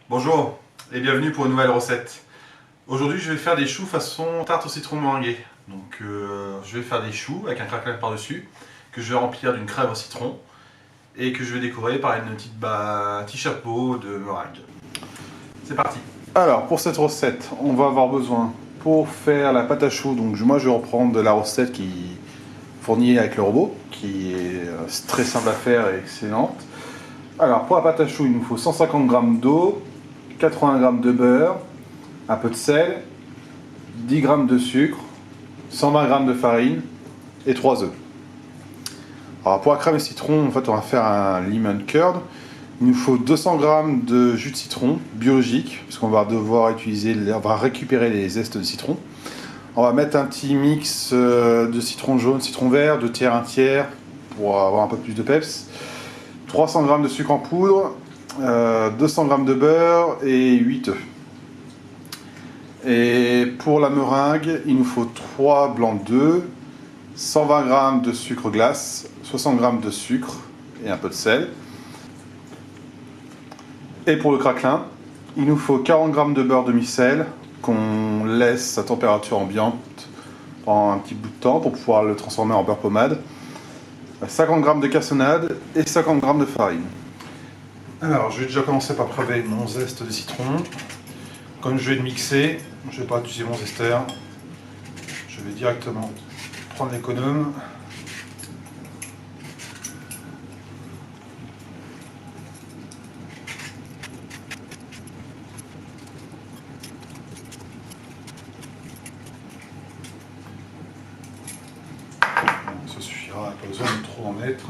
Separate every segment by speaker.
Speaker 1: Bonjour et bienvenue pour une nouvelle recette. Aujourd'hui je vais faire des choux façon tarte au citron meringuée. Donc je vais faire des choux avec un craquelin par-dessus que je vais remplir d'une crème au citron et que je vais décorer par une petite petit chapeau de meringue. C'est parti. Alors pour cette recette on va avoir besoin pour faire la pâte à choux, donc moi je vais reprendre de la recette qui est fournie avec le robot qui est très simple à faire et excellente. Alors pour la pâte à choux il nous faut 150 g d'eau, 80 g de beurre, un peu de sel, 10 g de sucre, 120 g de farine et 3 œufs. Alors pour la crème et citron, en fait, on va faire un lemon curd. Il nous faut 200 g de jus de citron biologique, parce qu'on va devoir on va récupérer les zestes de citron. On va mettre un petit mix de citron jaune, citron vert, 2 tiers, 1 tiers, pour avoir un peu plus de peps. 300 g de sucre en poudre, 200 g de beurre et 8 œufs. Et pour la meringue, il nous faut 3 blancs d'œufs, 120 g de sucre glace, 60 g de sucre et un peu de sel. Et pour le craquelin, il nous faut 40 g de beurre demi-sel qu'on laisse à température ambiante pendant un petit bout de temps pour pouvoir le transformer en beurre pommade. 50 g de cassonade et 50 g de farine. Alors, je vais déjà commencer par prélever mon zeste de citron. Comme je vais le mixer, je ne vais pas utiliser mon zester. Je vais directement prendre l'économe. Ça suffira, pas besoin de trop en mettre.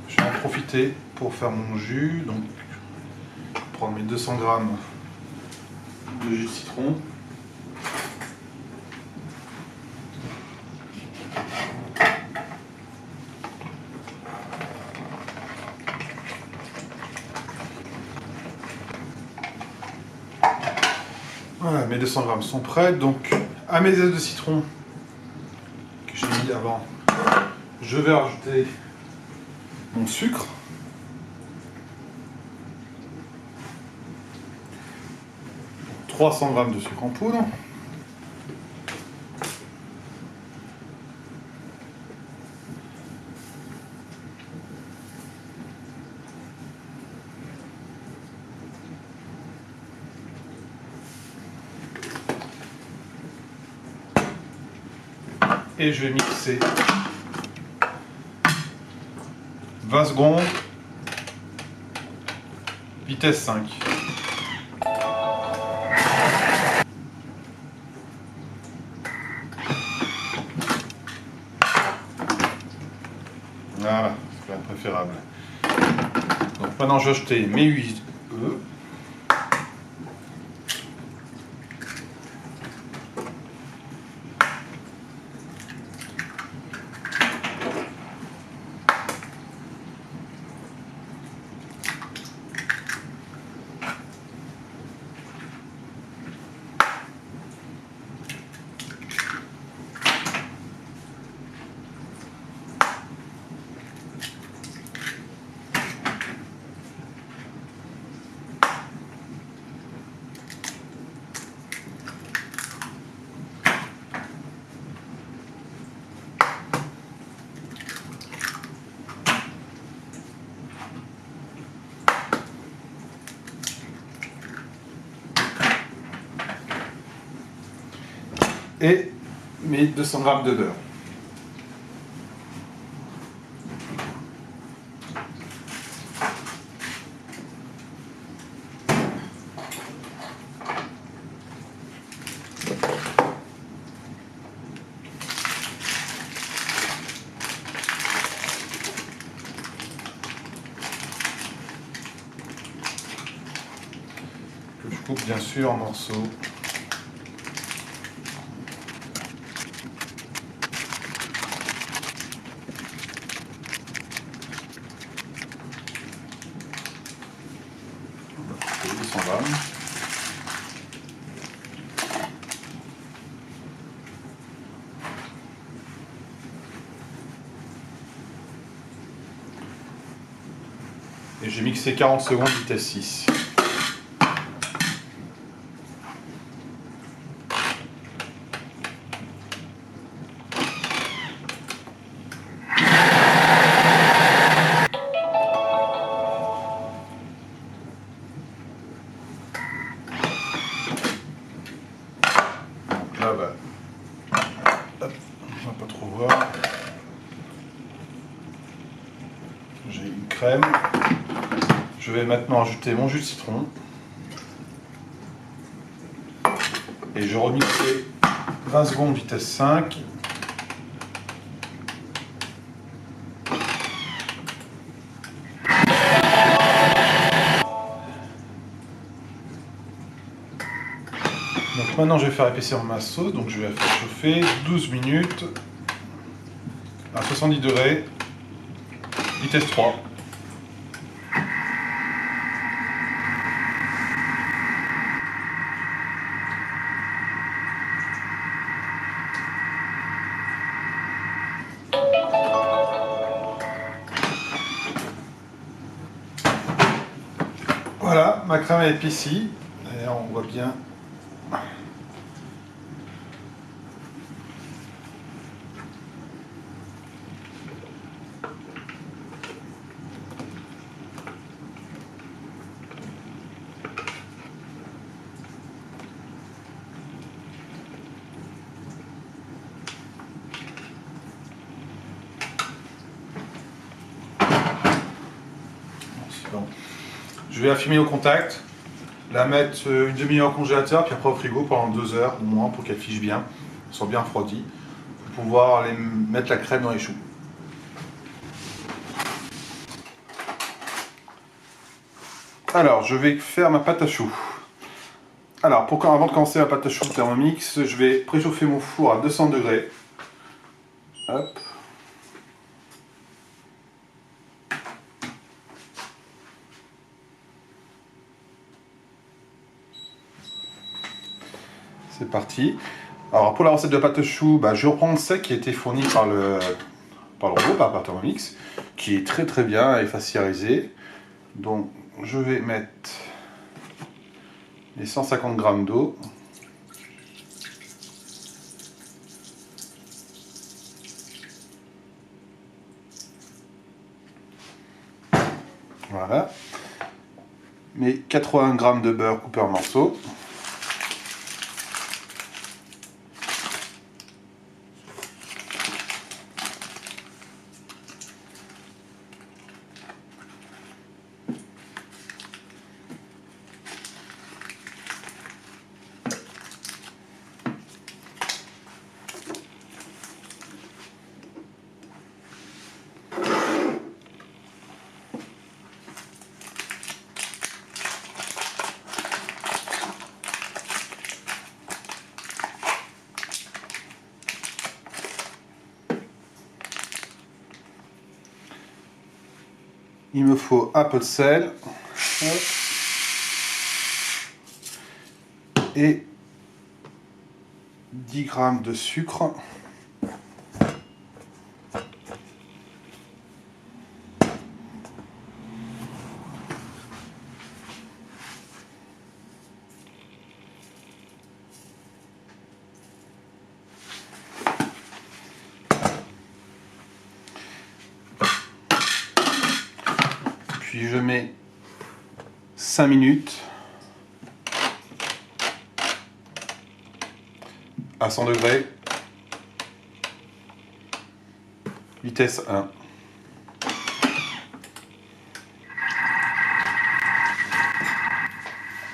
Speaker 1: Je vais en profiter pour faire mon jus. Donc, je vais prendre mes 200 g de jus de citron. Voilà, mes 200 g sont prêts. Donc, à mes zestes de citron que j'ai mis avant, je vais rajouter mon sucre. Donc, 300 g de sucre en poudre. Et je vais mixer 20 secondes, vitesse 5. Voilà, c'est quand même préférable. Donc maintenant je vais ajouter mes 8 œufs. Et mes 200 g de beurre. Que je coupe bien sûr en morceaux. On s'en va. Et j'ai mixé 40 secondes vitesse 6. Donc là, bah, hop, on va pas trop voir. J'ai une crème. Je vais maintenant ajouter mon jus de citron. Et je remixer 20 secondes vitesse 5. Donc maintenant je vais faire épaissir ma sauce, donc je vais la faire chauffer 12 minutes à 70 degrés, vitesse 3. Voilà, ma crème est épaissie, et on voit bien. Bon. Je vais la fumer au contact, la mettre une demi-heure au congélateur, puis après au frigo pendant 2 heures au moins pour qu'elle fiche bien, soit bien refroidie, pour pouvoir mettre la crème dans les choux. Alors, je vais faire ma pâte à choux. Alors, avant de commencer la pâte à choux Thermomix, je vais préchauffer mon four à 200 degrés. Hop. C'est parti. Alors pour la recette de pâte à choux, je reprends le sec qui a été fourni par le robot, par Thermomix, qui est très très bien et facile à réaliser. Donc je vais mettre les 150 g d'eau. Voilà. Mes 80 g de beurre coupé en morceaux. Il me faut un peu de sel. Et 10 g de sucre. Puis je mets 5 minutes à 100 degrés, vitesse 1.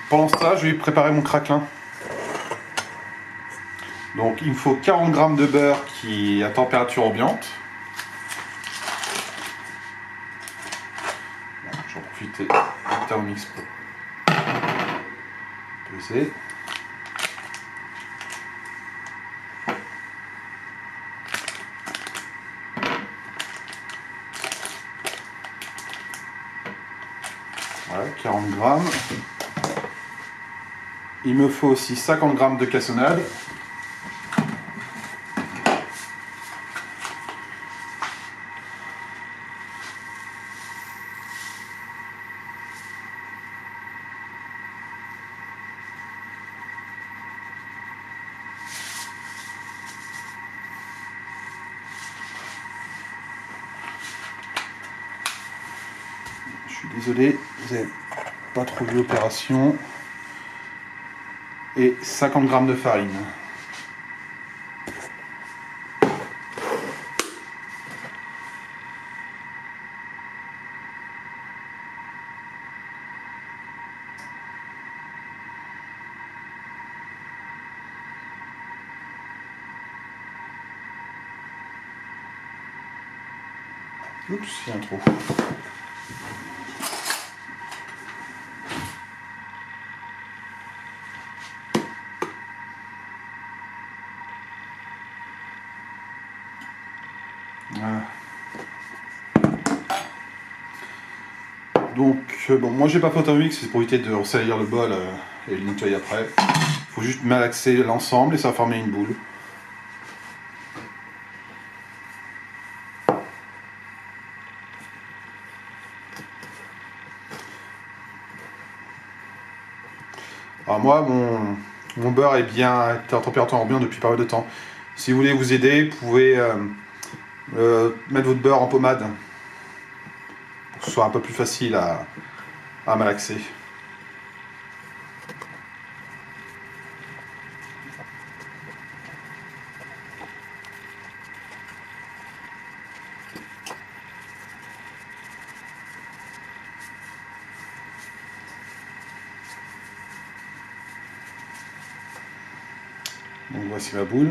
Speaker 1: Pendant ce temps, je vais préparer mon craquelin. Donc il me faut 40 g de beurre qui est à température ambiante. J'en profite du Thermomix pour peser. Voilà, 40 g. Il me faut aussi 50 g de cassonade. suis désolé, vous n'avez pas trop vu l'opération. Et 50 g de farine. Oups, il y a un trou. Voilà. Donc, bon, moi j'ai pas fait autant c'est pour éviter de ressalir le bol et le nettoyer après. Il faut juste malaxer l'ensemble et ça va former une boule. Alors moi, mon beurre est bien en température ambiante depuis pas mal de temps. Si vous voulez vous aider, vous pouvez mettre votre beurre en pommade pour que ce soit un peu plus facile à malaxer. Donc voici ma boule,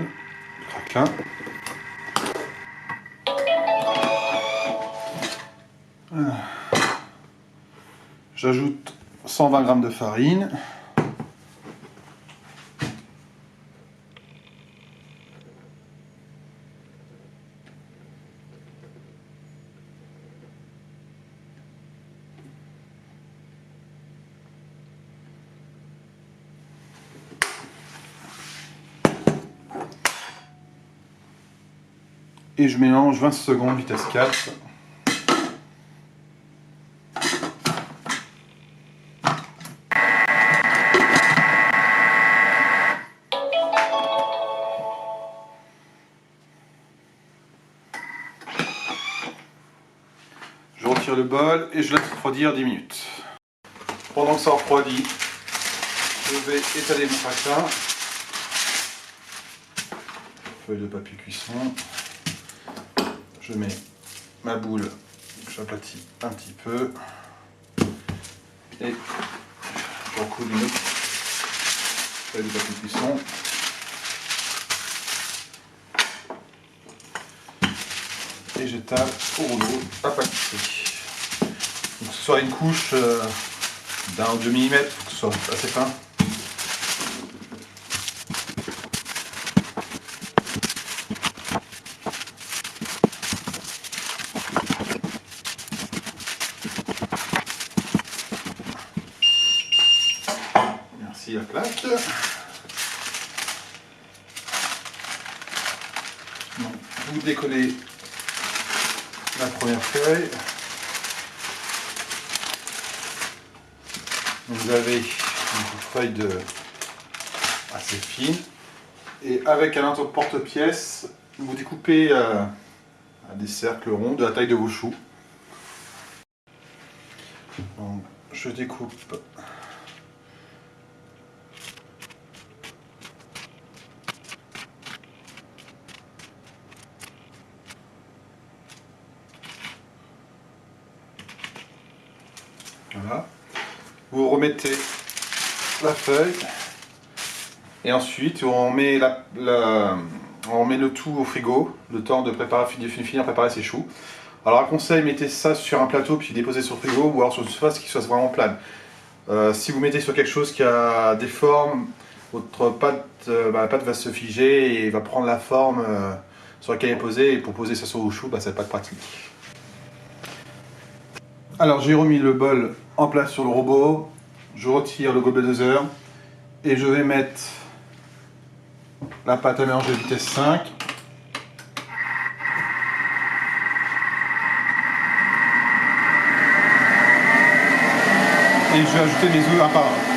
Speaker 1: craquelin. J'ajoute 120 g de farine. Et je mélange 20 secondes, vitesse 4. Je retire le bol et je laisse refroidir 10 minutes. Pendant que ça refroidit, je vais étaler mon craquelin. Feuille de papier cuisson. Je mets ma boule que j'aplatis un petit peu. Et je recoule une autre feuille de papier cuisson. Et j'étale au rouleau à pâtisserie. Donc que ce soit une couche d'1 ou 2 mm, il faut que ce soit assez fin. Merci la plaque. Donc, vous décollez la première feuille. Vous avez une feuille assez fine et avec un porte-pièce, vous découpez des cercles ronds de la taille de vos choux. Donc, je découpe voilà. Vous remettez la feuille et ensuite on met, on met le tout au frigo, le temps de finir préparer ses choux. Alors un conseil, mettez ça sur un plateau puis déposez sur le frigo ou alors sur une surface qui soit vraiment plane. Si vous mettez sur quelque chose qui a des formes, votre pâte, la pâte va se figer et va prendre la forme sur laquelle elle est posée, et pour poser ça sur vos choux, ça va pas être pratique. Alors j'ai remis le bol en place sur le robot, je retire le gobelet doseur et je vais mettre la pâte à mélanger vitesse 5. Et je vais ajouter mes œufs un par un.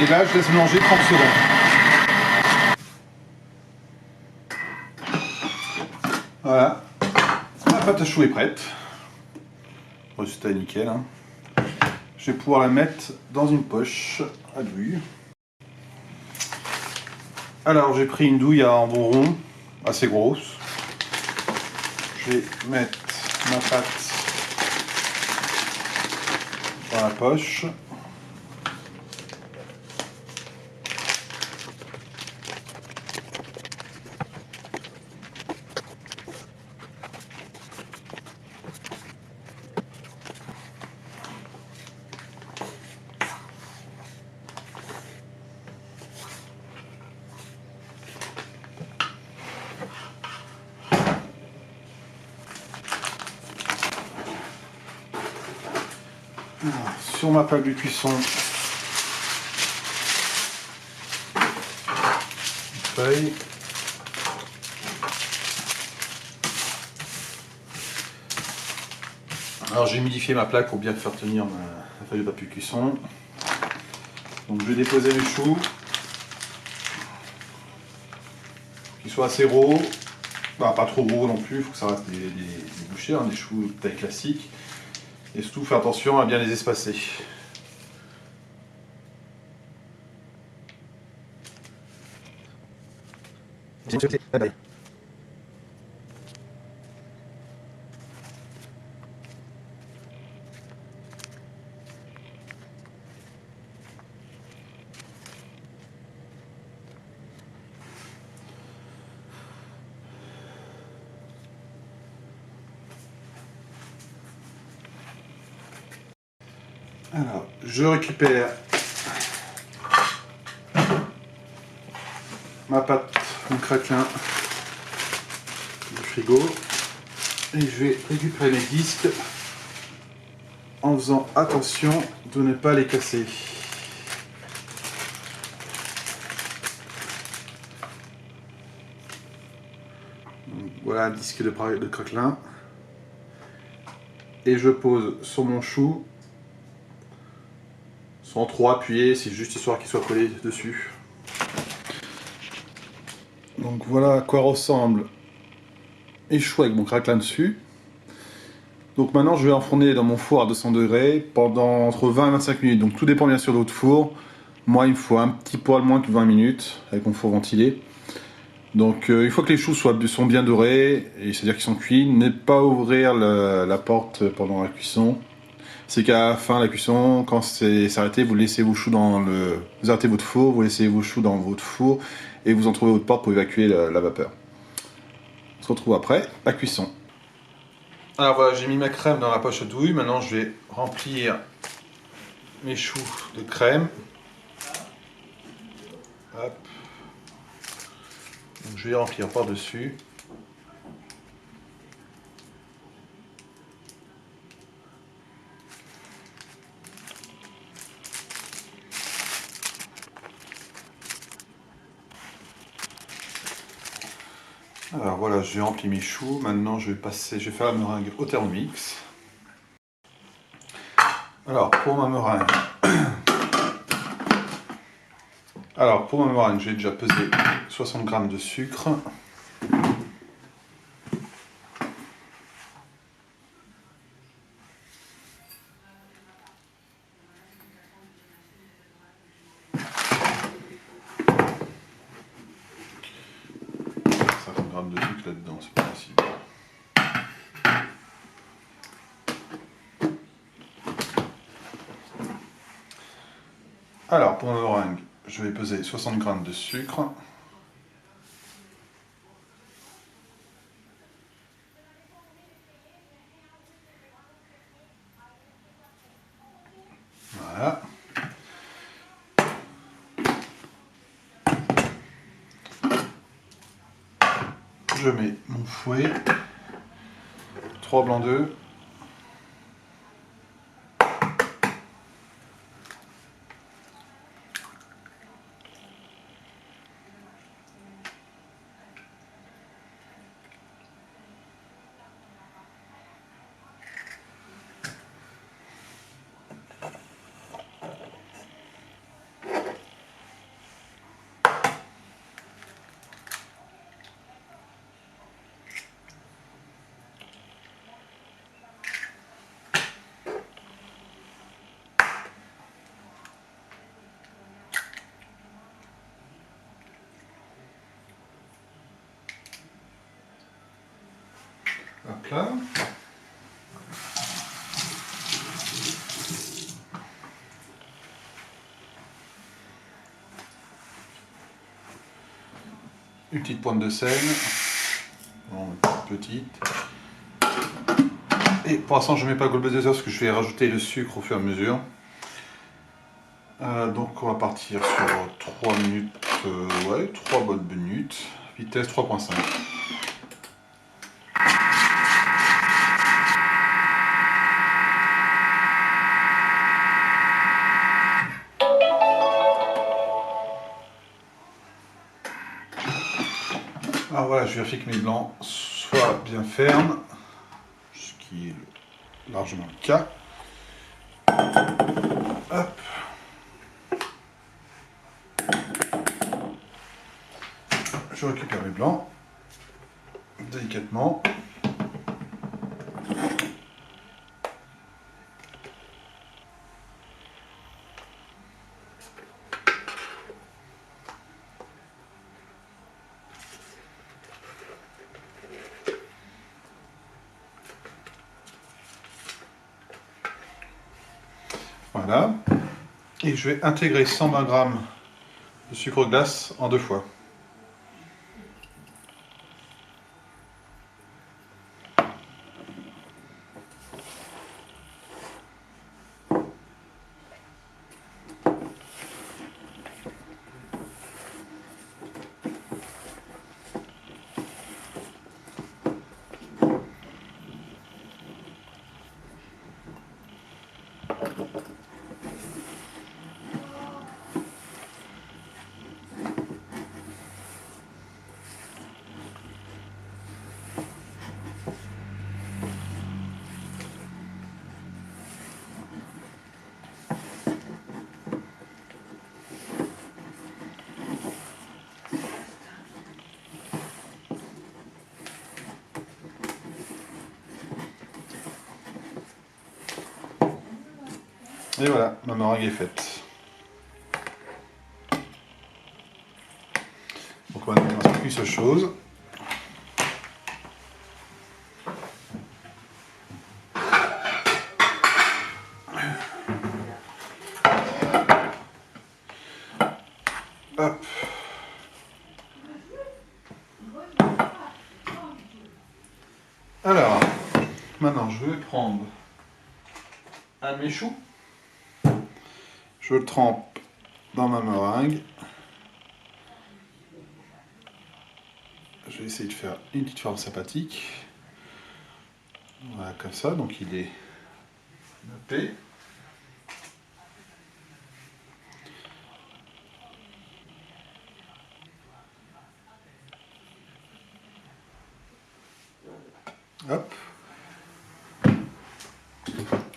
Speaker 1: Et là, je laisse mélanger 30 secondes. Voilà, la pâte à choux est prête. Résultat est nickel. Hein. Je vais pouvoir la mettre dans une poche à douille. Alors j'ai pris une douille en bon rond, assez grosse. Je vais mettre ma pâte dans la poche. Alors, sur ma plaque de cuisson, une feuille. Alors j'ai humidifié ma plaque pour bien faire tenir ma feuille de papier cuisson. Donc je vais déposer mes choux, qu'ils soient assez gros, bah, pas trop gros non plus, il faut que ça reste des bouchées, hein, des choux de taille classique. Et surtout faire attention à bien les espacer. Alors, je récupère ma pâte, mon craquelin du frigo et je vais récupérer les disques en faisant attention de ne pas les casser. Donc, voilà un disque de craquelin et je pose sur mon chou sans trop appuyer, c'est juste histoire qu'il soit collé dessus. Donc voilà à quoi ressemble les choux avec mon craquelin dessus. Donc maintenant je vais enfourner dans mon four à 200 degrés pendant entre 20 et 25 minutes. Donc tout dépend bien sûr de votre four. Moi il me faut un petit poil moins que 20 minutes avec mon four ventilé. Donc une fois que les choux sont bien dorés, c'est-à-dire qu'ils sont cuits, ne pas ouvrir la porte pendant la cuisson. C'est qu'à la fin de la cuisson, quand c'est arrêté, vous laissez vos choux vous arrêtez votre four, vous laissez vos choux dans votre four et vous en trouvez votre porte pour évacuer la vapeur. On se retrouve après la cuisson. Alors voilà, j'ai mis ma crème dans la poche à douille. Maintenant, je vais remplir mes choux de crème. Hop. Donc, je vais remplir par-dessus. Alors voilà, j'ai rempli mes choux. Maintenant, je vais faire la meringue au Thermomix. Alors pour ma meringue, j'ai déjà pesé 60 g de sucre. De sucre là-dedans, c'est pas possible. Alors pour ma meringue, je vais peser 60 g de sucre. Voilà. Je mets mon fouet, 3 blancs d'œufs, là. Une petite pointe de sel, bon, petite. Et pour l'instant je ne mets pas Gold Buzzer parce que je vais rajouter le sucre au fur et à mesure. Donc on va partir sur 3 minutes, ouais, 3 bonnes minutes, vitesse 3.5. Alors voilà, je vérifie que mes blancs soient bien fermes, ce qui est largement le cas. Hop. Je récupère mes blancs, délicatement. Voilà. Et je vais intégrer 120 g de sucre glace en 2 fois. Et voilà, ma meringue est faite. Donc on va mettre un peu plus de choses. Hop. Alors, maintenant je vais prendre un de mes choux. Je le trempe dans ma meringue. Je vais essayer de faire une petite forme sympathique. Voilà, comme ça, donc il est noté. Hop.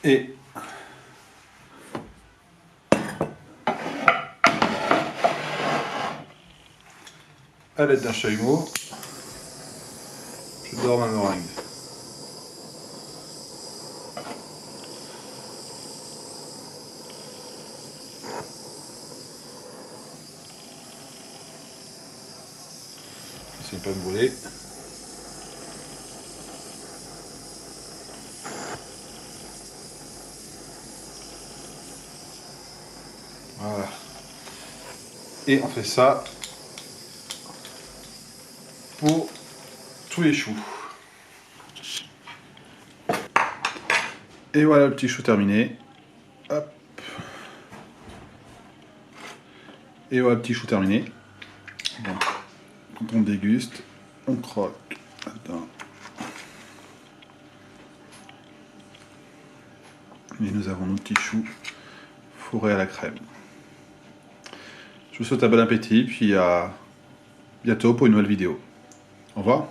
Speaker 1: Et à l'aide d'un chalumeau, je dors ma meringue. J'essaie de pas me brûler. Voilà. Et on fait ça pour tous les choux. Et voilà le petit chou terminé. Hop. Et voilà le petit chou terminé. Bon. Quand on déguste, on croque. Attends. Et nous avons nos petits choux fourrés à la crème. Je vous souhaite un bon appétit, puis à bientôt pour une nouvelle vidéo. Au revoir.